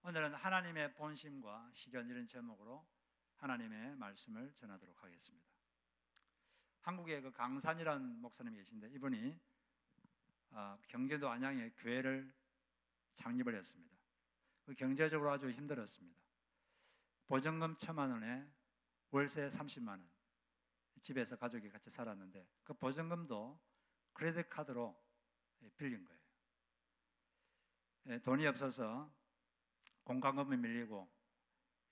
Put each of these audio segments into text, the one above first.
오늘은 하나님의 본심과 실현 이런 제목으로 하나님의 말씀을 전하도록 하겠습니다. 한국에 그 강산이라는 목사님이 계신데 이분이 경기도 안양에 교회를 창립을 했습니다. 그 경제적으로 아주 힘들었습니다. 보증금 1,000만 원에 월세 30만 원, 집에서 가족이 같이 살았는데 그 보증금도 크레딧 카드로 빌린 거예요. 돈이 없어서 공과금이 밀리고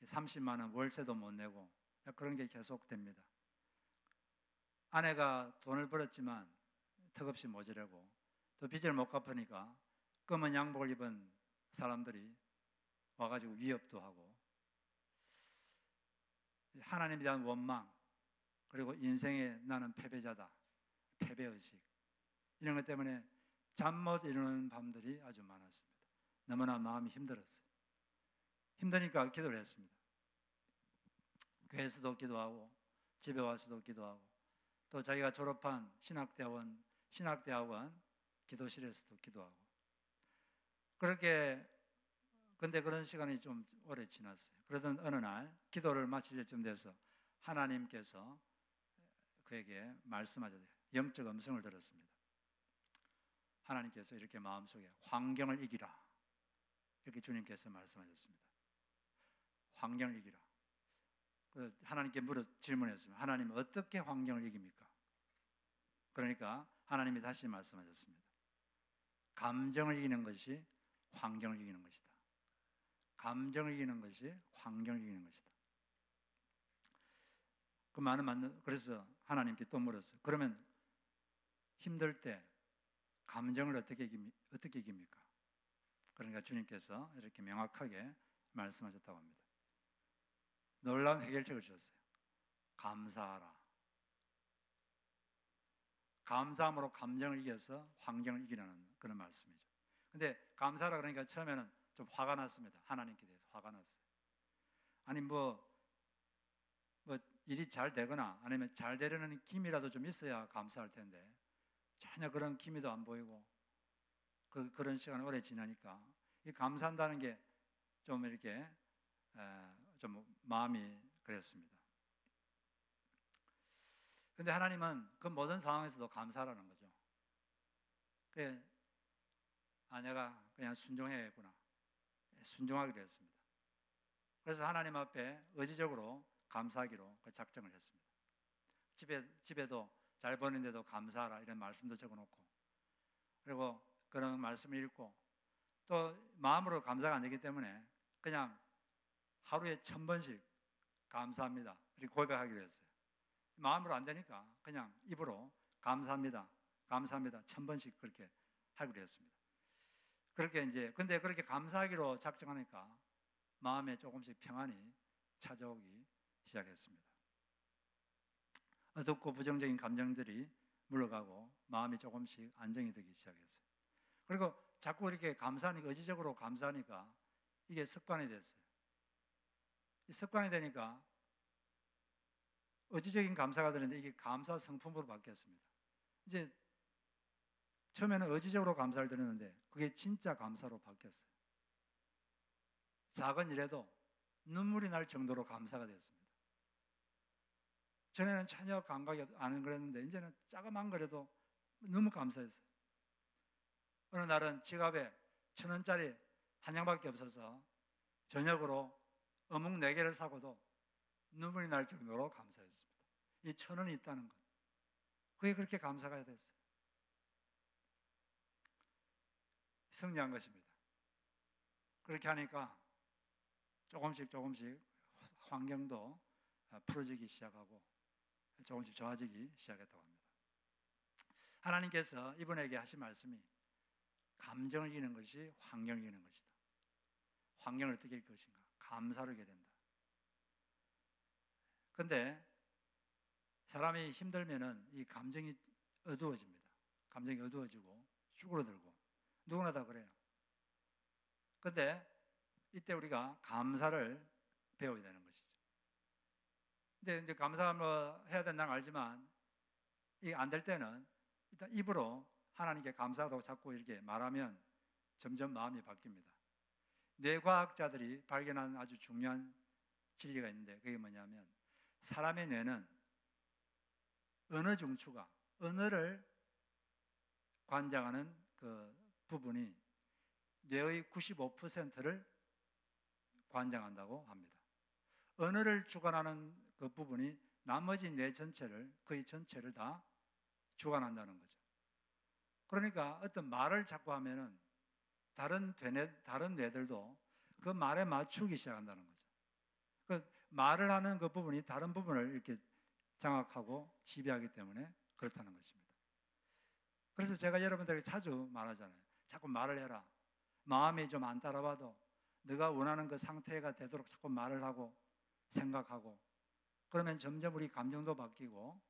30만 원 월세도 못 내고 그런 게 계속됩니다. 아내가 돈을 벌었지만 턱없이 모자라고 또 빚을 못 갚으니까 검은 양복을 입은 사람들이 와가지고 위협도 하고 하나님에 대한 원망, 그리고 인생에 나는 패배자다, 패배의식, 이런 것 때문에 잠 못 이루는 밤들이 아주 많았습니다. 너무나 마음이 힘들었어요. 힘드니까 기도를 했습니다. 교회에서도 기도하고 집에 와서도 기도하고 또 자기가 졸업한 신학대학원 기도실에서도 기도하고 그렇게. 근데 그런 시간이 좀 오래 지났어요. 그러던 어느 날 기도를 마칠 때쯤 돼서 하나님께서 그에게 말씀하셔서 영적 음성을 들었습니다. 하나님께서 이렇게 마음속에 환경을 이기라, 이렇게 주님께서 말씀하셨습니다. 환경을 이기라. 하나님께 질문했습니다. 하나님 어떻게 환경을 이깁니까? 그러니까 하나님이 다시 말씀하셨습니다. 감정을 이기는 것이 환경을 이기는 것이다. 감정을 이기는 것이 환경을 이기는 것이다. 그 말은 맞는. 그래서 하나님께 또 물었어요. 그러면 힘들 때 감정을 어떻게 이깁니까? 그러니까 주님께서 이렇게 명확하게 말씀하셨다고 합니다. 놀라운 해결책을 주셨어요. 감사하라. 감사함으로 감정을 이겨서 환경을 이기라는 그런 말씀이죠. 근데 감사하라 그러니까 처음에는 좀 화가 났습니다. 하나님께 대해서 화가 났어요. 아니 일이 잘 되거나 아니면 잘 되려는 기미라도 좀 있어야 감사할 텐데 전혀 그런 기미도 안 보이고 그런 시간이 오래 지나니까 이 감사한다는 게 좀 이렇게 좀 마음이 그랬습니다. 그런데 하나님은 그 모든 상황에서도 감사하라는 거죠. 내가 그냥 순종해야겠구나. 순종하기로 했습니다. 그래서 하나님 앞에 의지적으로 감사하기로 그 작정을 했습니다. 집에도 잘 버는데도 감사하라 이런 말씀도 적어놓고, 그리고 그런 말씀을 읽고, 또 마음으로 감사가 안 되기 때문에 그냥 하루에 1,000번씩 감사합니다 이렇게 고백하기로 했어요. 마음으로 안 되니까 그냥 입으로 감사합니다 1,000번씩 그렇게 하기로 했습니다. 근데 그렇게 감사하기로 작정하니까 마음에 조금씩 평안이 찾아오기 시작했습니다. 어둡고 부정적인 감정들이 물러가고 마음이 조금씩 안정이 되기 시작했어요. 그리고 자꾸 이렇게 감사하니까, 의지적으로 감사하니까 이게 습관이 됐어요. 이 습관이 되니까 의지적인 감사가 되는데 이게 감사 성품으로 바뀌었습니다. 이제 처음에는 의지적으로 감사를 드렸는데 그게 진짜 감사로 바뀌었어요. 작은 일에도 눈물이 날 정도로 감사가 됐습니다. 전에는 전혀 감각이 안 그랬는데 이제는 조그만 거라도 너무 감사했어요. 어느 날은 지갑에 1,000원짜리 한 장밖에 없어서 저녁으로 어묵 4개를 사고도 눈물이 날 정도로 감사했습니다. 이 1,000원이 있다는 것, 그게 그렇게 감사가 됐어요. 승리한 것입니다. 그렇게 하니까 조금씩 환경도 풀어지기 시작하고 조금씩 좋아지기 시작했다고 합니다. 하나님께서 이분에게 하신 말씀이 감정을 이기는 것이 환경을 이기는 것이다. 환경을 어떻게 이길 것인가? 감사를 하게 된다. 그런데 사람이 힘들면은 이 감정이 어두워집니다. 감정이 어두워지고 쭈그러들고 누구나 다 그래요. 그런데 이때 우리가 감사를 배워야 되는 것이죠. 근데 이제 감사를 해야 된다는 걸 알지만 이게 안 될 때는 일단 입으로 하나님께 감사하다고 자꾸 이렇게 말하면 점점 마음이 바뀝니다. 뇌과학자들이 발견한 아주 중요한 진리가 있는데 그게 뭐냐면 사람의 뇌는 언어 중추가 언어를 관장하는 그 부분이 뇌의 95%를 관장한다고 합니다. 언어를 주관하는 그 부분이 나머지 뇌 전체를 거의 전체를 다 주관한다는 거죠. 그러니까 어떤 말을 자꾸 하면은 다른 뇌들도 그 말에 맞추기 시작한다는 거죠. 그 말을 하는 그 부분이 다른 부분을 이렇게 장악하고 지배하기 때문에 그렇다는 것입니다. 그래서 제가 여러분들에게 자주 말하잖아요. 자꾸 말을 해라. 마음이 좀 안 따라와도 네가 원하는 그 상태가 되도록 자꾸 말을 하고 생각하고 그러면 점점 우리 감정도 바뀌고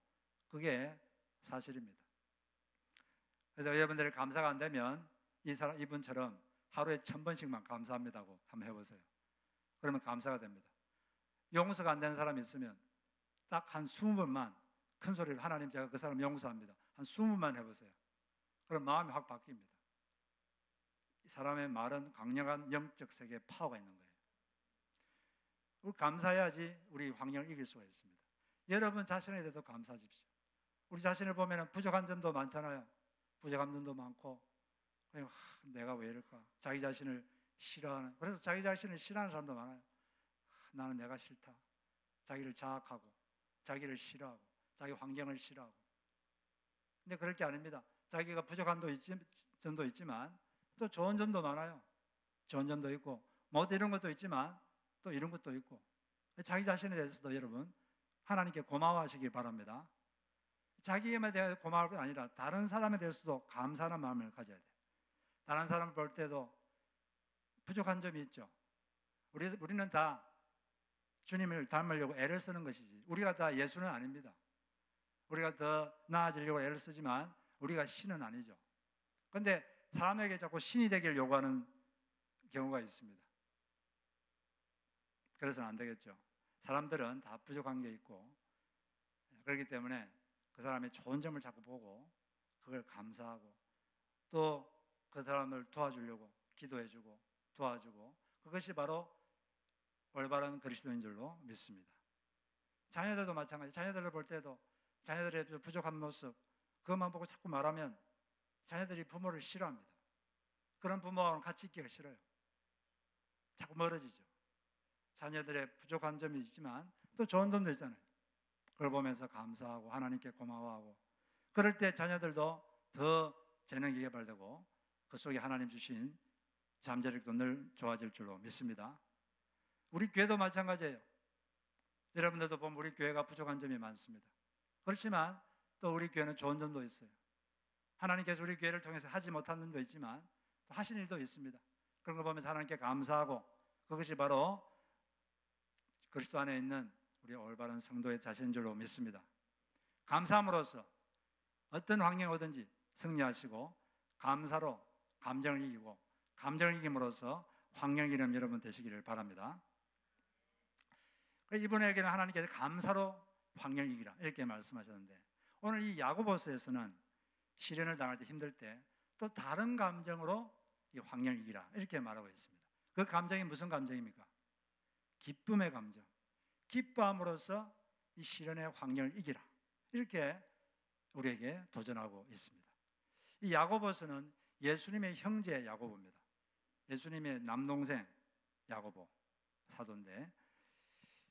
그게 사실입니다. 그래서 여러분들이 감사가 안 되면 이분처럼 하루에 1000번씩만 감사합니다고 한번 해보세요. 그러면 감사가 됩니다. 용서가 안 되는 사람이 있으면 딱 한 20번만 큰 소리로 하나님 제가 그 사람 용서합니다. 한 20번만 해보세요. 그럼 마음이 확 바뀝니다. 이 사람의 말은 강력한 영적 세계에 파워가 있는 거예요. 우리 감사해야지 우리 환경을 이길 수가 있습니다. 여러분 자신에 대해서 감사하십시오. 우리 자신을 보면 부족한 점도 많잖아요. 부족한 점도 많고 내가 왜 이럴까? 자기 자신을 싫어하는, 그래서 자기 자신을 싫어하는 사람도 많아요. 나는 내가 싫다. 자기를 자학하고 자기를 싫어하고 자기 환경을 싫어하고. 근데 그럴 게 아닙니다. 자기가 부족한 점도 있지만 또 좋은 점도 많아요. 좋은 점도 있고 못 이룬 것도 있지만 또 이런 것도 있고. 자기 자신에 대해서도 여러분 하나님께 고마워하시기 바랍니다. 자기에만 대해 고마울 뿐 아니라 다른 사람에 대해서도 감사하는 마음을 가져야 돼요. 다른 사람을 볼 때도 부족한 점이 있죠. 우리는 다 주님을 닮으려고 애를 쓰는 것이지 우리가 다 예수는 아닙니다. 우리가 더 나아지려고 애를 쓰지만 우리가 신은 아니죠. 그런데 사람에게 자꾸 신이 되기를 요구하는 경우가 있습니다. 그래서는 안 되겠죠. 사람들은 다 부족한 게 있고 그렇기 때문에 그 사람의 좋은 점을 자꾸 보고 그걸 감사하고 또 그 사람을 도와주려고 기도해주고 도와주고 그것이 바로 올바른 그리스도인 줄로 믿습니다. 자녀들도 마찬가지. 자녀들을 볼 때도 자녀들의 부족한 모습 그것만 보고 자꾸 말하면 자녀들이 부모를 싫어합니다. 그런 부모하고는 같이 있기가 싫어요. 자꾸 멀어지죠. 자녀들의 부족한 점이 있지만 또 좋은 점도 있잖아요. 그걸 보면서 감사하고 하나님께 고마워하고 그럴 때 자녀들도 더 재능이 개발되고 그 속에 하나님 주신 잠재력도 늘 좋아질 줄로 믿습니다. 우리 교회도 마찬가지예요. 여러분들도 보면 우리 교회가 부족한 점이 많습니다. 그렇지만 또 우리 교회는 좋은 점도 있어요. 하나님께서 우리 교회를 통해서 하지 못한 점도 있지만 또 하신 일도 있습니다. 그런 거 보면서 하나님께 감사하고 그것이 바로 그리스도 안에 있는 우리 올바른 성도의 자신인 줄로 믿습니다. 감사함으로써 어떤 환경이 오든지 승리하시고 감사로 감정을 이기고 감정을 이김으로써 환경을 이기는 여러분 되시기를 바랍니다. 이분에게는 하나님께서 감사로 환경을 이기라 이렇게 말씀하셨는데 오늘 이 야고보서에서는 시련을 당할 때 힘들 때 또 다른 감정으로 이 환경을 이기라 이렇게 말하고 있습니다. 그 감정이 무슨 감정입니까? 기쁨의 감정. 기뻐함으로써 이 시련의 환경을 이기라 이렇게 우리에게 도전하고 있습니다. 이 야고보서는 예수님의 형제 야고보입니다. 예수님의 남동생 야고보 사도인데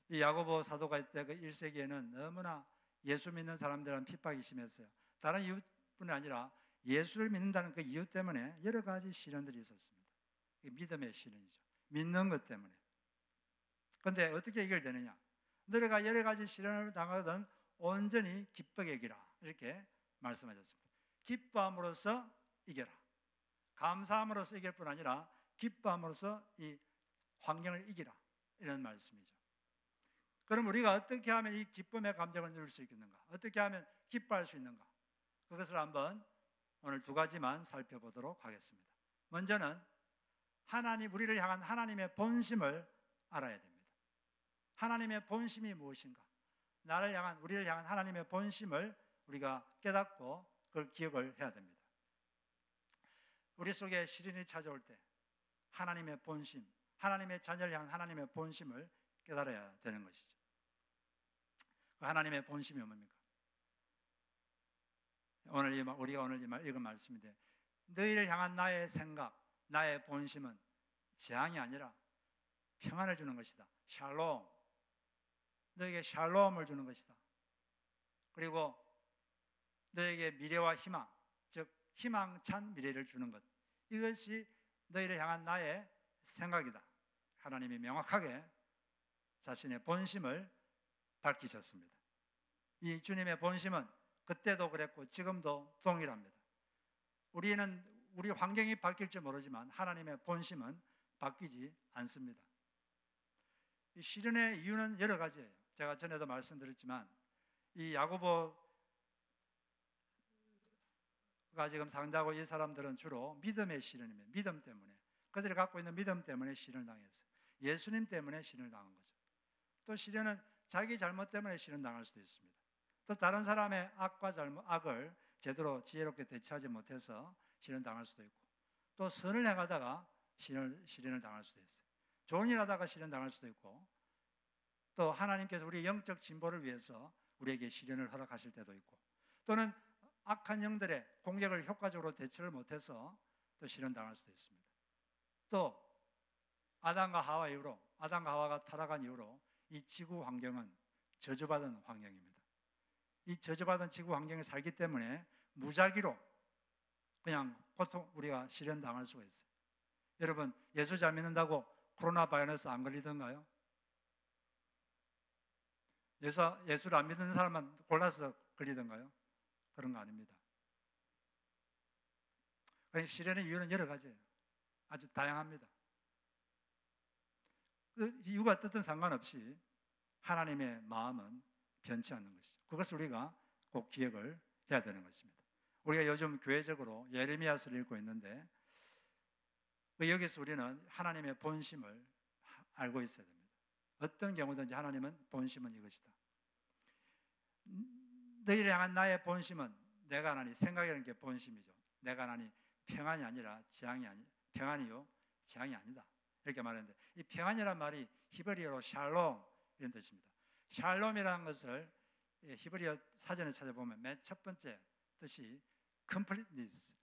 이 야고보 사도가 있을 때 그 1세기에는 너무나 예수 믿는 사람들은 핍박이 심했어요. 다른 이유뿐 아니라 예수를 믿는다는 그 이유 때문에 여러 가지 시련들이 있었습니다. 믿음의 시련이죠. 믿는 것 때문에. 그런데 어떻게 해결되느냐? 너희가 여러 가지 시련을 당하든 온전히 기쁘게 이기라 이렇게 말씀하셨습니다. 기뻐함으로써 이겨라. 감사함으로써 이길 뿐 아니라 기뻐함으로써 이 환경을 이기라 이런 말씀이죠. 그럼 우리가 어떻게 하면 이 기쁨의 감정을 누릴 수 있겠는가? 어떻게 하면 기뻐할 수 있는가? 그것을 한번 오늘 두 가지만 살펴보도록 하겠습니다. 먼저는 우리를 향한 하나님의 본심을 알아야 됩니다. 하나님의 본심이 무엇인가? 우리를 향한 하나님의 본심을 우리가 깨닫고 그걸 기억을 해야 됩니다. 우리 속에 시련이 찾아올 때 하나님의 본심, 하나님의 자녀를 향한 하나님의 본심을 깨달아야 되는 것이죠. 그 하나님의 본심이 뭡니까? 우리가 오늘 읽은 말씀인데, 너희를 향한 나의 생각, 나의 본심은 재앙이 아니라 평안을 주는 것이다. 샬롬. 너에게 샬롬을 주는 것이다. 그리고 너에게 미래와 희망, 즉 희망찬 미래를 주는 것. 이것이 너희를 향한 나의 생각이다. 하나님이 명확하게 자신의 본심을 밝히셨습니다. 이 주님의 본심은 그때도 그랬고 지금도 동일합니다. 우리 환경이 바뀔지 모르지만 하나님의 본심은 바뀌지 않습니다. 이 시련의 이유는 여러 가지예요. 제가 전에도 말씀드렸지만 이 야고보가 지금 상대하고 이 사람들은 주로 믿음의 시련입니다. 믿음 때문에, 그들이 갖고 있는 믿음 때문에 시련을 당했어요. 예수님 때문에 시련을 당한 거죠. 또 시련은 자기 잘못 때문에 시련 당할 수도 있습니다. 또 다른 사람의 악을 제대로 지혜롭게 대처하지 못해서 시련 당할 수도 있고, 또 선을 행하다가 시련을 당할 수도 있어요. 좋은 일 하다가 시련 당할 수도 있고, 또 하나님께서 우리 영적 진보를 위해서 우리에게 시련을 허락하실 때도 있고, 또는 악한 영들의 공격을 효과적으로 대처를 못해서 또 시련 당할 수도 있습니다. 또 아담과 하와가 타락한 이후로 이 지구 환경은 저주받은 환경입니다. 이 저주받은 지구 환경에 살기 때문에 무작위로 그냥 우리가 시련 당할 수가 있어요. 여러분, 예수 잘 믿는다고 코로나 바이러스 안 걸리던가요? 예수를 안 믿는 사람만 골라서 걸리던가요? 그런 거 아닙니다. 시련의 이유는 여러 가지예요. 아주 다양합니다. 그 이유가 어떻든 상관없이 하나님의 마음은 변치 않는 것이죠. 그것을 우리가 꼭 기억을 해야 되는 것입니다. 우리가 요즘 교회적으로 예레미야서를 읽고 있는데, 여기서 우리는 하나님의 본심을 알고 있어야 됩니다. 어떤 경우든지 하나님은 본심은 이것이다. 너희를 향한 나의 본심은 내가 하나니, 생각이라는 게 본심이죠. 내가 하나니 평안이 아니라 평안이요 재앙이 아니다, 이렇게 말했는데, 이 평안이란 말이 히브리어로 샬롬 이런 뜻입니다. 샬롬이라는 것을 히브리어 사전에 찾아보면 맨 첫 번째 뜻이 completeness,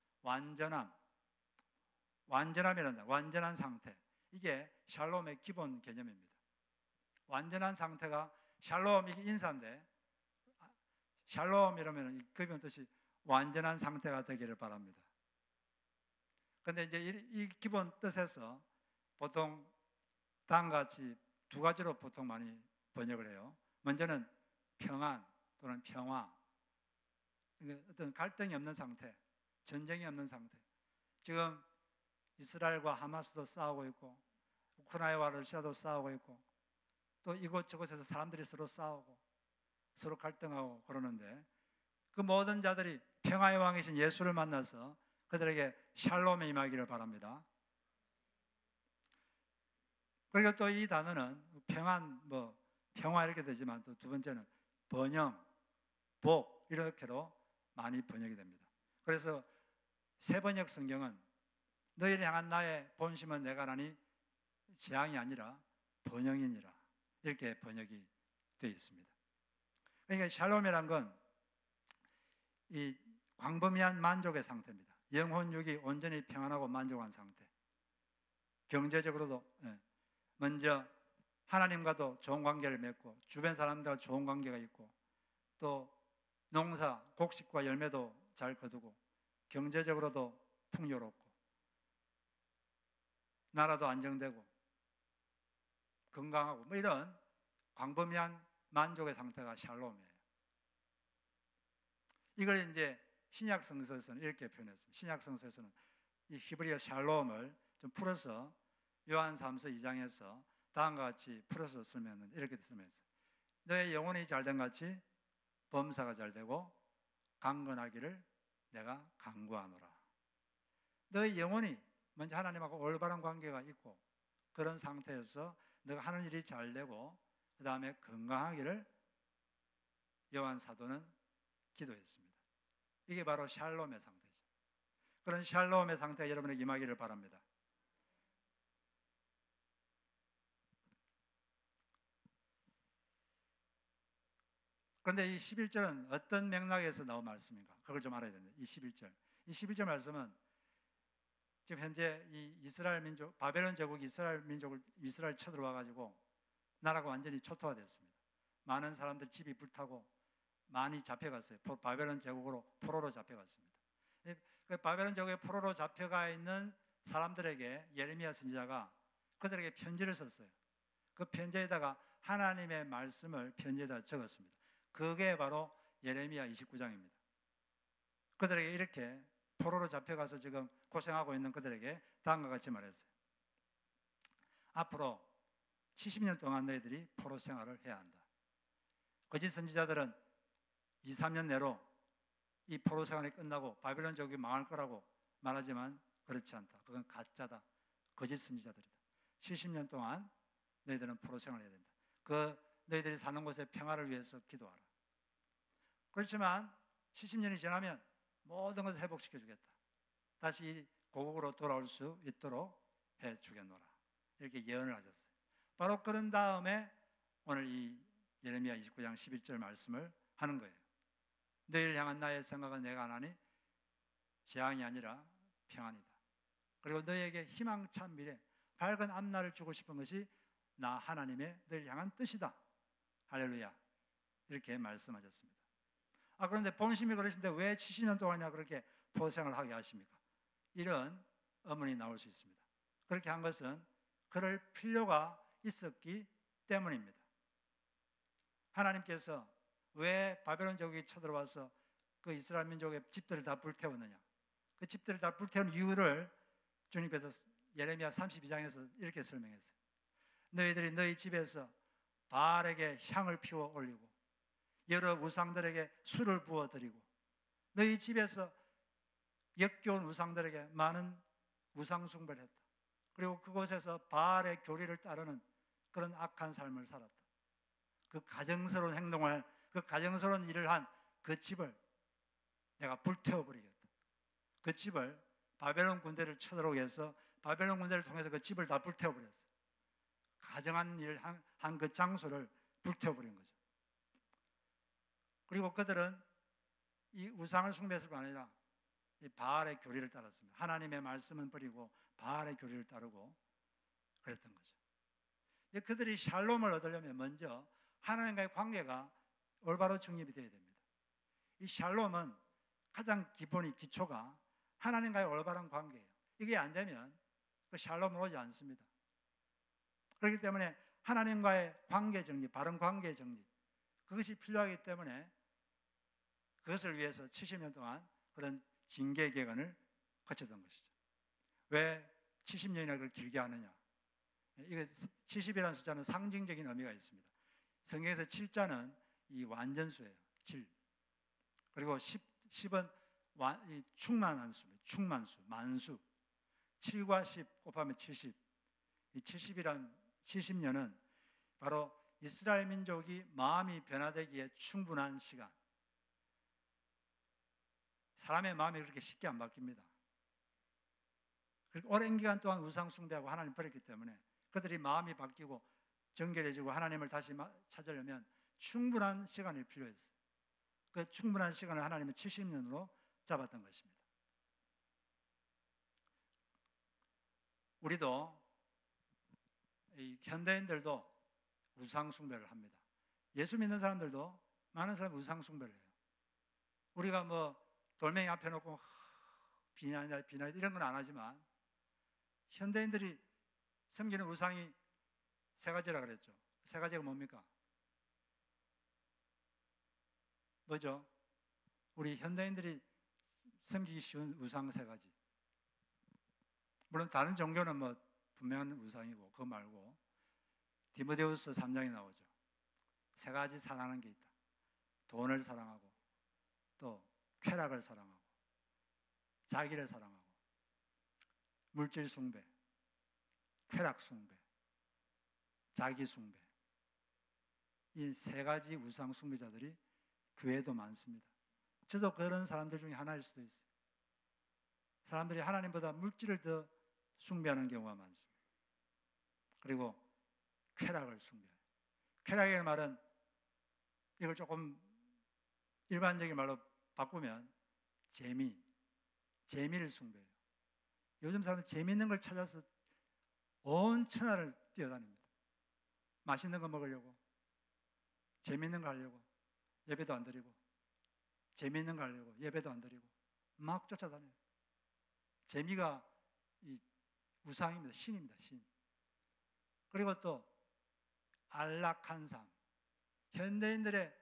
완전함이란다. 완전한 상태. 이게 샬롬의 기본 개념입니다. 완전한 상태가 샬롬, 이게 인사인데, 샬롬 이러면 기본 뜻이 완전한 상태가 되기를 바랍니다. 그런데 이제 이 기본 뜻에서 보통 다음과 같이 두 가지로 보통 많이 번역을 해요. 먼저는 평안 또는 평화, 어떤 갈등이 없는 상태, 전쟁이 없는 상태. 지금 이스라엘과 하마스도 싸우고 있고, 우크라이나와 러시아도 싸우고 있고, 또 이곳저곳에서 사람들이 서로 싸우고 서로 갈등하고 그러는데, 그 모든 자들이 평화의 왕이신 예수를 만나서 그들에게 샬롬에 임하기를 바랍니다. 그리고 또 이 단어는 평안, 평화 이렇게 되지만, 또 두 번째는 번영, 복 이렇게로 많이 번역이 됩니다. 그래서 새 번역 성경은 너희를 향한 나의 본심은 내가 하나니 재앙이 아니라 번영이니라, 이렇게 번역이 되어 있습니다. 그러니까 샬롬이란 건 이 광범위한 만족의 상태입니다. 영혼육이 온전히 평안하고 만족한 상태. 경제적으로도 먼저 하나님과도 좋은 관계를 맺고, 주변 사람들과 좋은 관계가 있고, 또 농사, 곡식과 열매도 잘 거두고, 경제적으로도 풍요롭고, 나라도 안정되고 건강하고, 이런 광범위한 만족의 상태가 샬롬이에요. 이걸 이제 신약 성서에서는 이렇게 표현했습니다. 신약 성서에서는 이 히브리어 샬롬을 좀 풀어서 요한 3서 2장에서 다음과 같이 풀어서 설명했는데, 이렇게 설명했어요. 너의 영혼이 잘된 같이 범사가 잘되고 강건하기를 내가 간구하노라. 너의 영혼이 먼저 하나님하고 올바른 관계가 있고, 그런 상태에서 너가 하는 일이 잘되고 그 다음에 건강하기를 요한 사도는 기도했습니다. 이게 바로 샬롬의 상태죠. 그런 샬롬의 상태가 여러분에게 임하기를 바랍니다. 그런데 이 11절은 어떤 맥락에서 나온 말씀인가? 그걸 좀 알아야 됩니다. 이 11절. 이 11절 말씀은 지금 현재 이 이스라엘 민족, 바벨론 제국이 이스라엘 민족을 이스라엘 쳐들어와 가지고 나라가 완전히 초토화됐습니다. 많은 사람들 집이 불타고 많이 잡혀갔어요. 바벨론 제국으로 포로로 잡혀갔습니다. 그 바벨론 제국의 포로로 잡혀가 있는 사람들에게 예레미야 선지자가 그들에게 편지를 썼어요. 그 편지에다가 하나님의 말씀을 편지에다 적었습니다. 그게 바로 예레미야 29장입니다. 그들에게 이렇게 포로로 잡혀가서 지금 고생하고 있는 그들에게 다음과 같이 말했어요. 앞으로 70년 동안 너희들이 포로 생활을 해야 한다. 거짓 선지자들은 2, 3년 내로 이 포로 생활이 끝나고 바벨론 제국이 망할 거라고 말하지만 그렇지 않다. 그건 가짜다. 거짓 선지자들이다. 70년 동안 너희들은 포로 생활을 해야 된다. 너희들이 사는 곳의 평화를 위해서 기도하라. 그렇지만 70년이 지나면 모든 것을 회복시켜 주겠다. 다시 고국으로 돌아올 수 있도록 해 주겠노라. 이렇게 예언을 하셨어요. 바로 그런 다음에 오늘 이 예레미야 29장 11절 말씀을 하는 거예요. 너희를 향한 나의 생각은 내가 안 하니 재앙이 아니라 평안이다. 그리고 너희에게 희망찬 미래, 밝은 앞날을 주고 싶은 것이 나 하나님의 너희를 향한 뜻이다. 할렐루야. 이렇게 말씀하셨습니다. 그런데 본심이 그러신데 왜 70년 동안이나 그렇게 포생을 하게 하십니까? 이런 의문이 나올 수 있습니다. 그렇게 한 것은 그럴 필요가 있었기 때문입니다. 하나님께서 왜 바벨론 제국이 쳐들어와서 그 이스라엘 민족의 집들을 다 불태웠느냐? 그 집들을 다 불태운 이유를 주님께서 예레미야 32장에서 이렇게 설명했어요. 너희들이 너희 집에서 바알에게 향을 피워 올리고 여러 우상들에게 술을 부어 드리고 너희 집에서 역겨운 우상들에게 많은 우상 숭배를 했다. 그리고 그곳에서 바알의 교리를 따르는 그런 악한 삶을 살았다. 그 가정스러운 행동을, 그 가정스러운 일을 한 그 집을 내가 불태워버리겠다. 그 집을 바벨론 군대를 쳐들어오게 해서 바벨론 군대를 통해서 그 집을 다 불태워버렸어요. 가정한 일을 한 그 장소를 불태워버린 거죠. 그리고 그들은 이 우상을 숭배했을 뿐 아니라 이 바알의 교리를 따랐습니다. 하나님의 말씀은 버리고 바알의 교리를 따르고 그랬던 거죠. 그들이 샬롬을 얻으려면 먼저 하나님과의 관계가 올바로 정립이 되어야 됩니다. 이 샬롬은 가장 기본이 기초가 하나님과의 올바른 관계예요. 이게 안 되면 그 샬롬은 오지 않습니다. 그렇기 때문에 하나님과의 관계 정립, 바른 관계 정립, 그것이 필요하기 때문에 그것을 위해서 70년 동안 그런 징계 기간을 거쳤던 것이죠. 왜 70년이나 그걸 길게 하느냐? 이게 70이라는 숫자는 상징적인 의미가 있습니다. 성경에서 7자는 이 완전수예요. 7. 그리고 10은 충만한 수입니다. 충만수, 만수. 7과 10 곱하면 70. 이 70년은 바로 이스라엘 민족이 마음이 변화되기에 충분한 시간. 사람의 마음이 그렇게 쉽게 안 바뀝니다. 그리고 오랜 기간 동안 우상 숭배하고 하나님 버렸기 때문에 그들이 마음이 바뀌고 정결해지고 하나님을 다시 찾으려면 충분한 시간이 필요했어요. 그 충분한 시간을 하나님은 70년으로 잡았던 것입니다. 우리도 이 현대인들도 우상 숭배를 합니다. 예수 믿는 사람들도 많은 사람이 우상 숭배를 해요. 우리가 뭐 돌멩이 앞에 놓고 비나이다 이런 건 안 하지만 현대인들이 섬기는 우상이 세 가지라 그랬죠. 세 가지가 뭡니까? 뭐죠? 우리 현대인들이 섬기기 쉬운 우상 세 가지. 물론 다른 종교는 뭐 분명한 우상이고 그거 말고 디모데후서 3장에 나오죠. 세 가지 사랑하는 게 있다. 돈을 사랑하고 또 쾌락을 사랑하고 자기를 사랑하고 물질 숭배, 쾌락 숭배, 자기 숭배. 이 세 가지 우상 숭배자들이 교회도 많습니다. 저도 그런 사람들 중에 하나일 수도 있어요. 사람들이 하나님보다 물질을 더 숭배하는 경우가 많습니다. 그리고 쾌락을 숭배해요. 쾌락의 말은 이걸 조금 일반적인 말로 바꾸면 재미를 숭배해요. 요즘 사람은 재미있는 걸 찾아서 온 천하를 뛰어다닙니다. 맛있는 거 먹으려고, 재미있는 거 하려고 예배도 안 드리고, 재미있는 거 하려고 예배도 안 드리고 막 쫓아다녀요. 재미가 이 우상입니다. 신입니다. 신. 그리고 또 안락한 삶. 현대인들의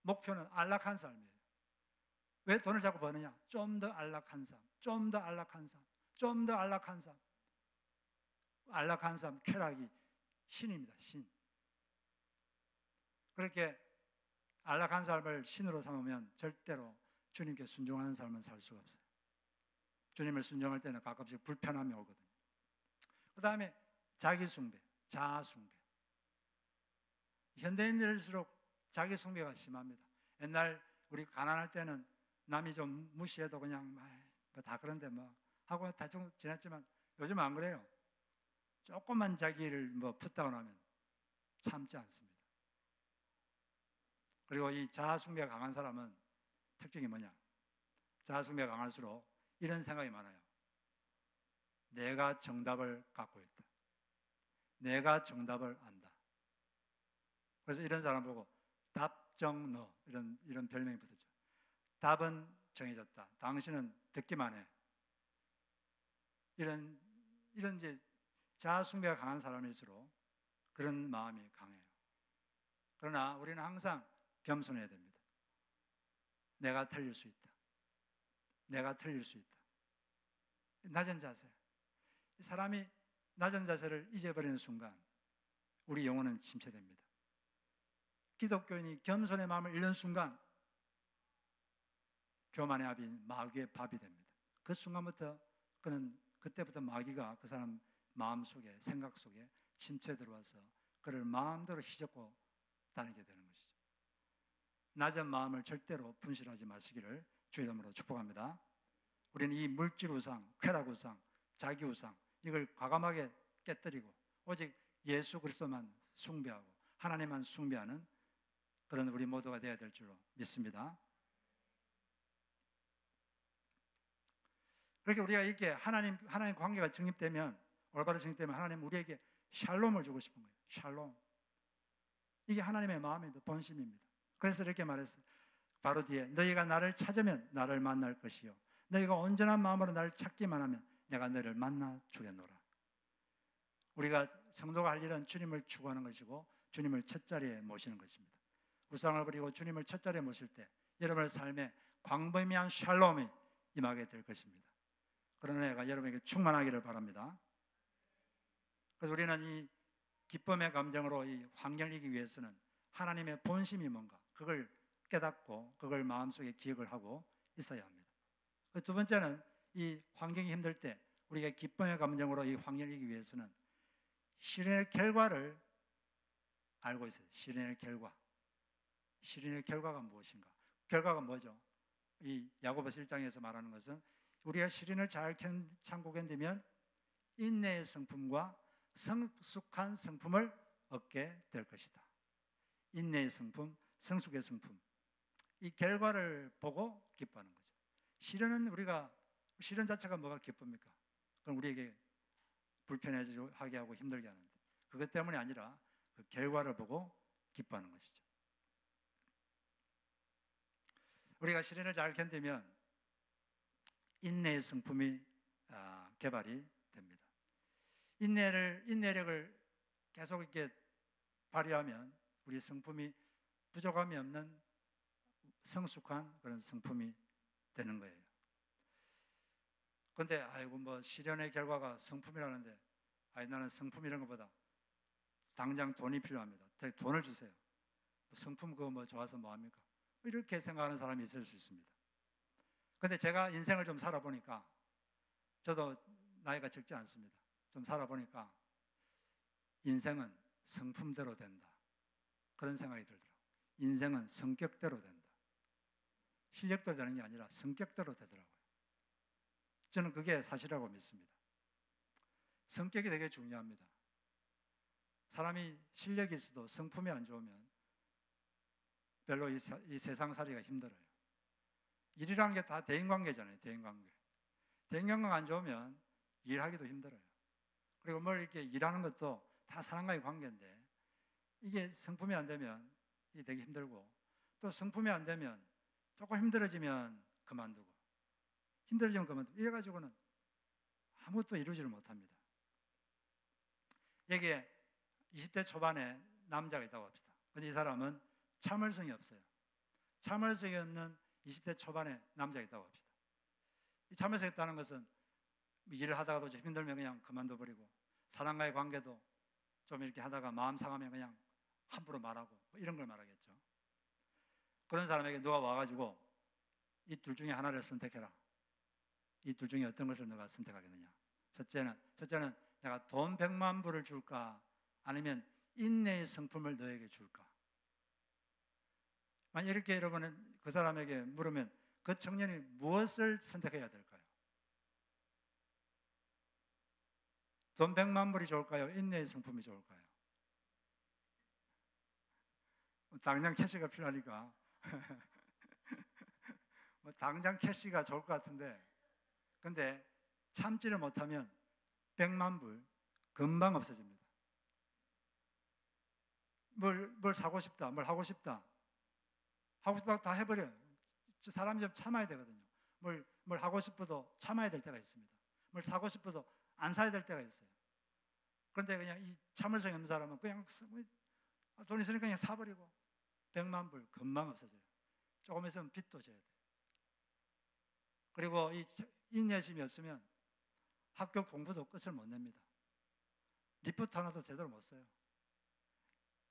목표는 안락한 삶이에요. 왜 돈을 자꾸 버느냐? 좀 더 안락한 삶, 좀 더 안락한 삶, 좀 더 안락한 삶. 안락한 삶, 쾌락이 신입니다. 신. 그렇게 안락한 삶을 신으로 삼으면 절대로 주님께 순종하는 삶은 살 수가 없어요. 주님을 순종할 때는 가끔씩 불편함이 오거든요. 그 다음에 자기 숭배, 자아 숭배. 현대인들일수록 자기 숭배가 심합니다. 옛날 우리 가난할 때는 남이 좀 무시해도 그냥 다 그런데 뭐 하고 대충 지냈지만 요즘 안 그래요. 조금만 자기를 풋다고 하면 참지 않습니다. 그리고 이 자아 숭배가 강한 사람은 특징이 뭐냐? 자아 숭배가 강할수록 이런 생각이 많아요. 내가 정답을 갖고 있다. 내가 정답을 안다. 그래서 이런 사람 보고 답정너 이런 별명이 붙었죠. 답은 정해졌다. 당신은 듣기만 해. 이런 이제 자아 숭배가 강한 사람일수록 그런 마음이 강해요. 그러나 우리는 항상 겸손해야 됩니다. 내가 틀릴 수 있다. 내가 틀릴 수 있다. 낮은 자세. 사람이 낮은 자세를 잊어버리는 순간 우리 영혼은 침체됩니다. 기독교인이 겸손의 마음을 잃는 순간 교만의 압이 마귀의 밥이 됩니다. 그 순간부터 그때부터 마귀가 그 사람 마음 속에, 생각 속에 침체에 들어와서 그를 마음대로 휘젓고 다니게 되는 것이죠. 낮은 마음을 절대로 분실하지 마시기를 주의 이름으로 축복합니다. 우리는 이 물질 우상, 쾌락 우상, 자기 우상 이걸 과감하게 깨뜨리고 오직 예수 그리스도만 숭배하고 하나님만 숭배하는 그런 우리 모두가 되어야 될 줄로 믿습니다. 그렇게 우리가 이렇게 하나님 관계가 정립되면, 올바로 정립되면 하나님 우리에게 샬롬을 주고 싶은 거예요. 샬롬. 이게 하나님의 마음입니다. 본심입니다. 그래서 이렇게 말했어요. 바로 뒤에 너희가 나를 찾으면 나를 만날 것이요 너희가 온전한 마음으로 나를 찾기만 하면 내가 너를 만나 주겠노라. 우리가 성도가 할 일은 주님을 추구하는 것이고 주님을 첫자리에 모시는 것입니다. 우상을 버리고 주님을 첫자리에 모실 때 여러분의 삶에 광범위한 샬롬이 임하게 될 것입니다. 그런 은혜가 여러분에게 충만하기를 바랍니다. 그래서 우리는 이 기쁨의 감정으로 이 환경을 이기기 위해서는 하나님의 본심이 뭔가 그걸 깨닫고 그걸 마음속에 기억을 하고 있어야 합니다. 두 번째는 이 환경이 힘들 때 우리가 기쁨의 감정으로 이 환경을 이기기 위해서는 실현의 결과를 알고 있어요. 실현의 결과. 실현의 결과가 무엇인가? 결과가 뭐죠? 이 야고보서 1장에서 말하는 것은 우리가 실현을 잘 참고 견디면 인내의 성품과 성숙한 성품을 얻게 될 것이다. 인내의 성품, 성숙의 성품. 이 결과를 보고 기뻐하는 거죠. 실현 자체가 뭐가 기쁩니까? 그럼 우리에게 불편하게 하고 힘들게 하는데 그것 때문이 아니라 그 결과를 보고 기뻐하는 것이죠. 우리가 실현을 잘 견디면 인내의 성품이 개발이 됩니다. 인내력을 계속 이렇게 발휘하면 우리 성품이 부족함이 없는 성숙한 그런 성품이 되는 거예요. 그런데 실현의 결과가 성품이라는데 나는 성품 이런 것보다 당장 돈이 필요합니다. 돈을 주세요. 성품 그거 좋아서 뭐합니까? 이렇게 생각하는 사람이 있을 수 있습니다. 그런데 제가 인생을 좀 살아보니까 저도 나이가 적지 않습니다. 좀 살아보니까 인생은 성품대로 된다. 그런 생각이 들더라고요. 인생은 성격대로 된다. 실력대로 되는 게 아니라 성격대로 되더라고요. 저는 그게 사실이라고 믿습니다. 성격이 되게 중요합니다. 사람이 실력이 있어도 성품이 안 좋으면 별로 이 세상살이가 힘들어요. 일이라는 게 다 대인관계잖아요. 대인관계. 대인관계가 안 좋으면 일하기도 힘들어요. 그리고 뭘 이렇게 일하는 것도 다 사람과의 관계인데 이게 성품이 안 되면 이게 되게 힘들고, 또 성품이 안 되면 조금 힘들어지면 그만두고, 힘들어지면 그만두고, 이래가지고는 아무것도 이루지를 못합니다. 여기에 20대 초반에 남자가 있다고 합시다. 근데 이 사람은 참을성이 없어요. 참을성이 없는 20대 초반에 남자가 있다고 합시다. 이 참을성이 없다는 것은 일을 하다가도 좀 힘들면 그냥 그만둬버리고, 사람과의 관계도 좀 이렇게 하다가 마음 상하면 그냥 함부로 말하고, 뭐 이런 걸 말하겠죠. 그런 사람에게 누가 와가지고 이 둘 중에 하나를 선택해라. 이 둘 중에 어떤 것을 너가 선택하겠느냐. 첫째는 내가 돈 100만 불을 줄까, 아니면 인내의 성품을 너에게 줄까. 만약 이렇게 여러분은 그 사람에게 물으면 그 청년이 무엇을 선택해야 될까요? 돈 100만 불이 좋을까요? 인내의 성품이 좋을까요? 당장 캐시가 필요하니까 당장 캐시가 좋을 것 같은데, 근데 참지를 못하면 100만 불 금방 없어집니다. 뭘 사고 싶다, 뭘 하고 싶다, 하고 싶다고 다 해버려요. 사람이 좀 참아야 되거든요. 뭘 하고 싶어도 참아야 될 때가 있습니다. 뭘 사고 싶어도 안 사야 될 때가 있어요. 그런데 그냥 이 참을성이 없는 사람은 그냥 돈 있으니까 그냥 사버리고 100만 불 금방 없어져요. 조금 있으면 빚도 져야 돼요. 그리고 이 인내심이 없으면 학교 공부도 끝을 못 냅니다. 리포트 하나도 제대로 못 써요.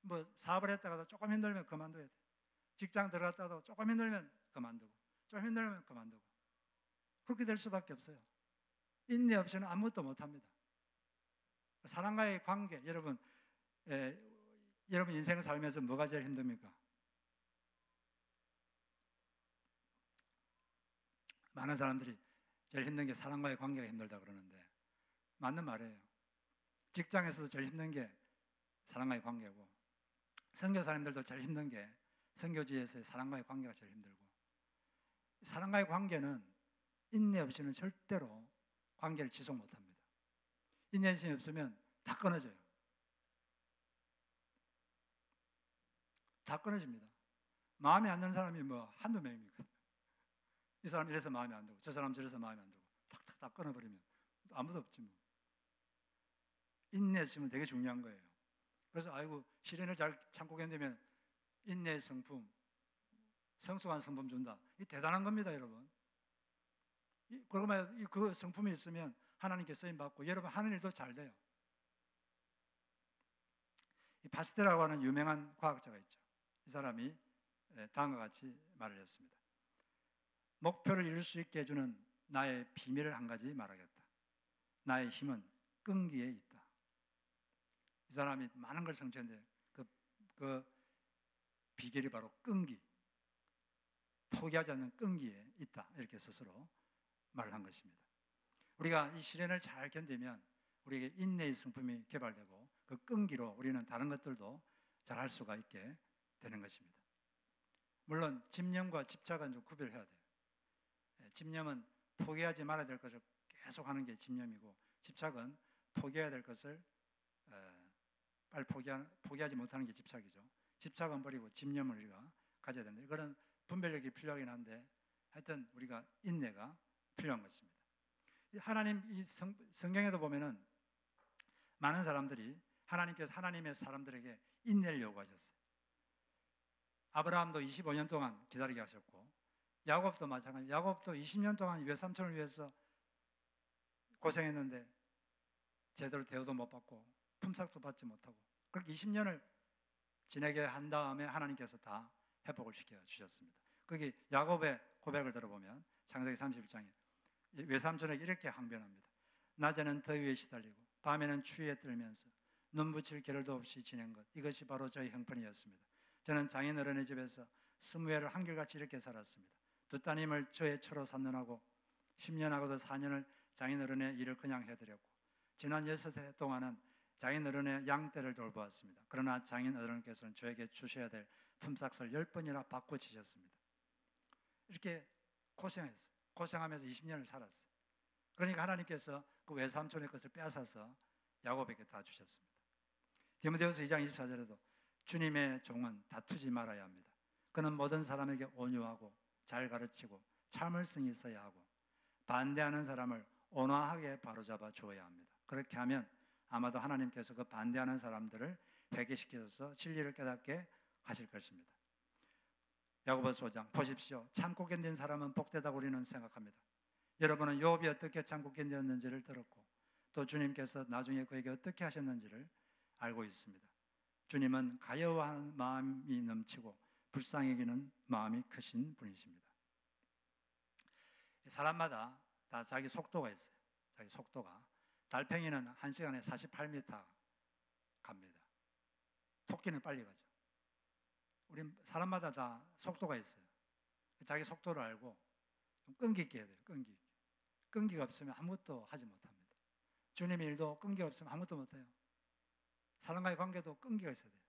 뭐 사업을 했다가도 조금 힘들면 그만둬야 돼요. 직장 들어갔다가도 조금 힘들면 그만두고, 좀 힘들면 그만두고. 그렇게 될 수밖에 없어요. 인내 없이는 아무것도 못합니다. 사람과의 관계, 여러분 인생을 살면서 뭐가 제일 힘듭니까? 많은 사람들이 제일 힘든 게 사람과의 관계가 힘들다 그러는데 맞는 말이에요. 직장에서도 제일 힘든 게 사람과의 관계고, 선교사님들도 제일 힘든 게 선교지에서의 사람과의 관계가 제일 힘들고, 사람과의 관계는 인내 없이는 절대로 관계를 지속 못합니다. 인내심이 없으면 다 끊어져요. 다 끊어집니다. 마음에 안 드는 사람이 뭐 한두 명입니까? 이 사람 이래서 마음에 안 들고, 저 사람 저래서 마음에 안 들고, 탁탁 다 끊어버리면 아무도 없지 뭐. 인내심은 되게 중요한 거예요. 그래서 아이고 시련을 잘 참고 견디면 인내의 성품, 성숙한 성품 준다. 이 대단한 겁니다, 여러분. 그러면 그 성품이 있으면 하나님께 쓰임 받고 여러분 하는 일도 잘 돼요. 이 바스테라고 하는 유명한 과학자가 있죠. 이 사람이 다음과 같이 말을 했습니다. 목표를 이룰 수 있게 해주는 나의 비밀을 한 가지 말하겠다. 나의 힘은 끈기에 있다. 이 사람이 많은 걸 성취했는데 그 비결이 바로 끈기, 포기하지 않는 끈기에 있다. 이렇게 스스로 말을 한 것입니다. 우리가 이 시련을 잘 견디면 우리에게 인내의 성품이 개발되고 그 끈기로 우리는 다른 것들도 잘 할 수가 있게 되는 것입니다. 물론 집념과 집착은 좀 구별해야 돼요. 집념은 포기하지 말아야 될 것을 계속 하는 게 집념이고, 집착은 포기해야 될 것을 빨리 포기하지 못하는 게 집착이죠. 집착은 버리고 집념을 우리가 가져야 됩니다. 이거는 분별력이 필요하긴 한데 하여튼 우리가 인내가 필요한 것입니다. 하나님 이 성경에도 보면은 많은 사람들이 하나님께서 하나님의 사람들에게 인내를 요구하셨어요. 아브라함도 25년 동안 기다리게 하셨고, 야곱도 마찬가지. 야곱도 20년 동안 외삼촌을 위해서 고생했는데 제대로 대우도 못 받고 품삯도 받지 못하고, 그렇게 20년을 지내게 한 다음에 하나님께서 다 회복을 시켜 주셨습니다. 거기 야곱의 고백을 들어보면 창세기 31장에 외삼촌에게 이렇게 항변합니다. 낮에는 더위에 시달리고 밤에는 추위에 떨면서 눈 붙일 겨를도 없이 지낸 것, 이것이 바로 저의 형편이었습니다. 저는 장인 어른의 집에서 20해를 한결같이 이렇게 살았습니다. 두 따님을 저의 처로 삼는하고 10년하고도 4년을 장인 어른의 일을 그냥 해드렸고, 지난 6해 동안은 장인 어른의 양떼를 돌보았습니다. 그러나 장인 어른께서는 저에게 주셔야 될 품삯을 10번이나 바꿔주셨습니다. 이렇게 고생했어요. 고생하면서 20년을 살았어요. 그러니까 하나님께서 그 외삼촌의 것을 빼앗아서 야곱에게 다 주셨습니다. 디모데후서 2장 24절에도 주님의 종은 다투지 말아야 합니다. 그는 모든 사람에게 온유하고 잘 가르치고 참을성이 있어야 하고 반대하는 사람을 온화하게 바로잡아 주어야 합니다. 그렇게 하면 아마도 하나님께서 그 반대하는 사람들을 회개시켜서 진리를 깨닫게 하실 것입니다. 야고보서 5장 보십시오. 참고 견딘 사람은 복되다고 우리는 생각합니다. 여러분은 욥이 어떻게 참고 견뎠는지를 들었고 또 주님께서 나중에 그에게 어떻게 하셨는지를 알고 있습니다. 주님은 가여워하는 마음이 넘치고 불쌍히 여기는 마음이 크신 분이십니다. 사람마다 다 자기 속도가 있어요. 자기 속도가. 달팽이는 1시간에 48m 갑니다. 토끼는 빨리 가죠. 우리 사람마다 다 속도가 있어요. 자기 속도를 알고 좀 끈기 있게 해야 돼요. 끈기 있게. 끈기가 없으면 아무것도 하지 못합니다. 주님의 일도 끈기가 없으면 아무것도 못해요. 사람과의 관계도 끈기가 있어야 돼요.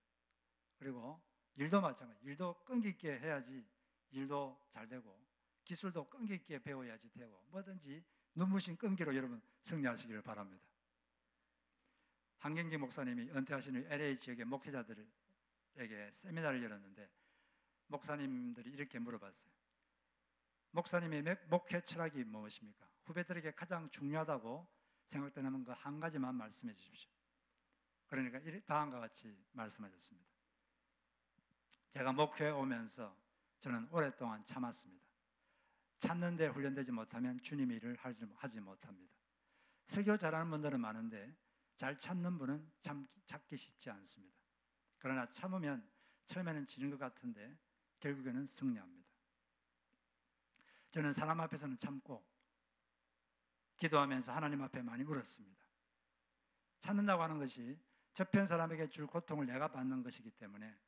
그리고 일도 마찬가지. 일도 끈기 있게 해야지 일도 잘 되고 기술도 끈기 있게 배워야지 되고 뭐든지 눈부신 끈기로 여러분 승리하시기를 바랍니다. 한경직 목사님이 은퇴하신 후 LA 지역의 목회자들에게 세미나를 열었는데 목사님들이 이렇게 물어봤어요. 목사님의 목회 철학이 무엇입니까? 후배들에게 가장 중요하다고 생각되는 거 한 가지만 말씀해 주십시오. 그러니까 다음과 같이 말씀하셨습니다. 제가 목회에 오면서 저는 오랫동안 참았습니다. 참는데 훈련되지 못하면 주님의 일을 하지 못합니다. 설교 잘하는 분들은 많은데 잘 참는 분은 찾기 쉽지 않습니다. 그러나 참으면 처음에는 지는 것 같은데 결국에는 승리합니다. 저는 사람 앞에서는 참고 기도하면서 하나님 앞에 많이 울었습니다. 참는다고 하는 것이 저편 사람에게 줄 고통을 내가 받는 것이기 때문에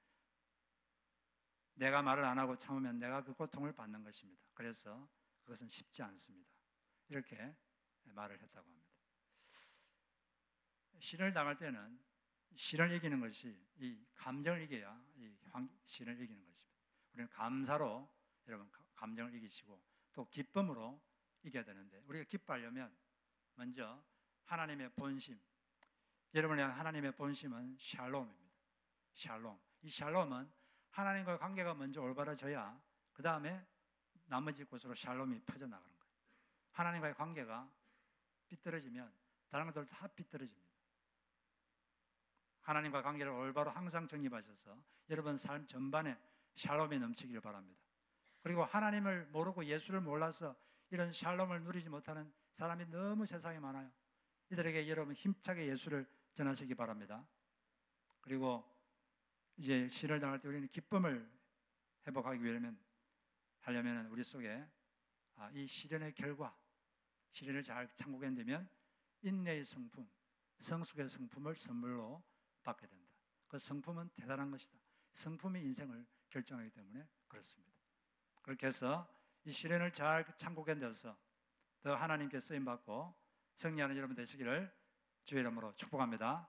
내가 말을 안 하고 참으면 내가 그 고통을 받는 것입니다. 그래서 그것은 쉽지 않습니다. 이렇게 말을 했다고 합니다. 시련을 당할 때는 시련을 이기는 것이 이 감정을 이겨야 이 시련을 이기는 것입니다. 우리는 감사로 여러분 감정을 이기시고 또 기쁨으로 이겨야 되는데 우리가 기뻐하려면 먼저 하나님의 본심, 여러분의 하나님의 본심은 샬롬입니다. 샬롬. 이 샬롬은 하나님과의 관계가 먼저 올바라져야 그 다음에 나머지 곳으로 샬롬이 퍼져나가는 거예요. 하나님과의 관계가 삐뚤어지면 다른 것들 다 삐뚤어집니다. 하나님과 관계를 올바로 항상 정립하셔서 여러분 삶 전반에 샬롬이 넘치기를 바랍니다. 그리고 하나님을 모르고 예수를 몰라서 이런 샬롬을 누리지 못하는 사람이 너무 세상에 많아요. 이들에게 여러분 힘차게 예수를 전하시기 바랍니다. 그리고 이제 시련을 당할 때 우리는 기쁨을 회복하기 하려면 우리 속에 이 시련의 결과, 시련을 잘 참고 견디면 인내의 성품, 성숙의 성품을 선물로 받게 된다. 그 성품은 대단한 것이다. 성품이 인생을 결정하기 때문에 그렇습니다. 그렇게 해서 이 시련을 잘 참고 견뎌서 더 하나님께 쓰임받고 승리하는 여러분 되시기를 주의 이름으로 축복합니다.